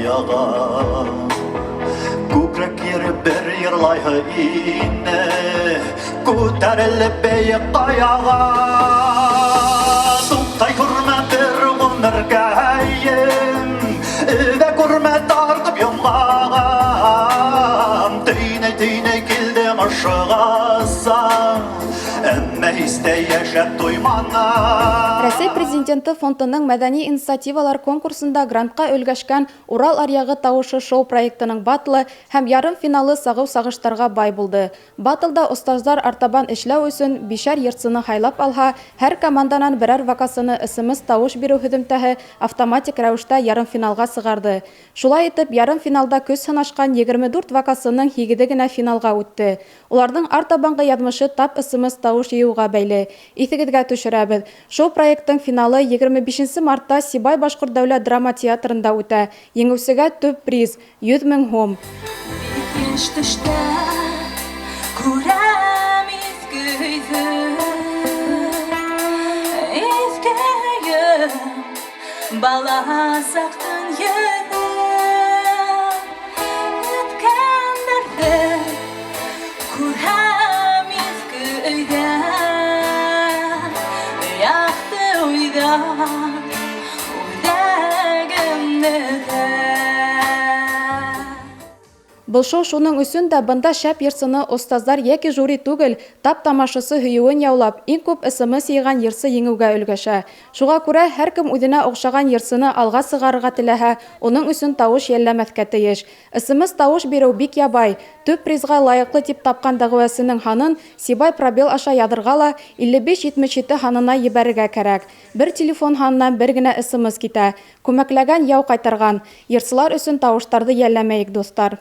аяға. Күкрек ері бір ерлайы ине, көтәріліп бейік қаяға. Тұқтай күрме бір ғұмыр кәйін, үбе күрме тартып йомғағам. Түйней келдім ұшығаса, әмі істей әшәп тоймана. Рәсей президенті фондының мәдәни инициативалар конкурсында грантқа өлгәшкән Урал аръягы тауышы шоу проектының батлы һәм ярым финалы сағыу-сағыштарға бай булды. Батлда остаздар артабан эшләү өсөн 5 йыртсыны һайлап алһа, һәр команданан берәр вокасыны ысымыз тавыш бирү һөҙөмтәһе автоматик рәвештә ярым финалга сығарды. Шулай итеп, ярым финалда көс сынашкан 24 вокасының 8 генә финалга үтте. Уларның артабанғы яҙмышы тап ысымыз тавыш йыйыуға бәйле. Иҫегеҙгә төшөрәбеҙ. Шоу проекттың финалы 25 мартта Сибай башҡорт дәүләт драма театрында үтә. Еңеүсегә төп приз 100 000 һум. Бала саҡтың йөҙө үткәндәрҙе күрһәм иҫке өйҙә, яҡты уйҙар үҙәгемде. Был шоу шуның өсөн дә бында шәп йырсыны остаздар йәки жюри түгел, тап тамашасы һөйөүен яулап, иң күп ысымы йыйған йырсы еңеүгә өлгәшә. Шуға күрә һәр кем үҙенә оҡшаған йырсыны алға сығарырға теләһә, уның өсөн тауыш йәлләмәҫкә тейеш. Ысымыз тауыш биреү бик ябай. Төп призға лайыҡлы тип тапҡан дәғүәсенең һанын Сибай пробел аша яҙырға ла 55-77 һанына ебәрергә кәрәк. Бер телефон һанынан бер генә ысымыз китә. Күмәкләгән яу ҡайтарған. Йырсылар өсөн тауыштарҙы йәлләмәйек, дуҫтар.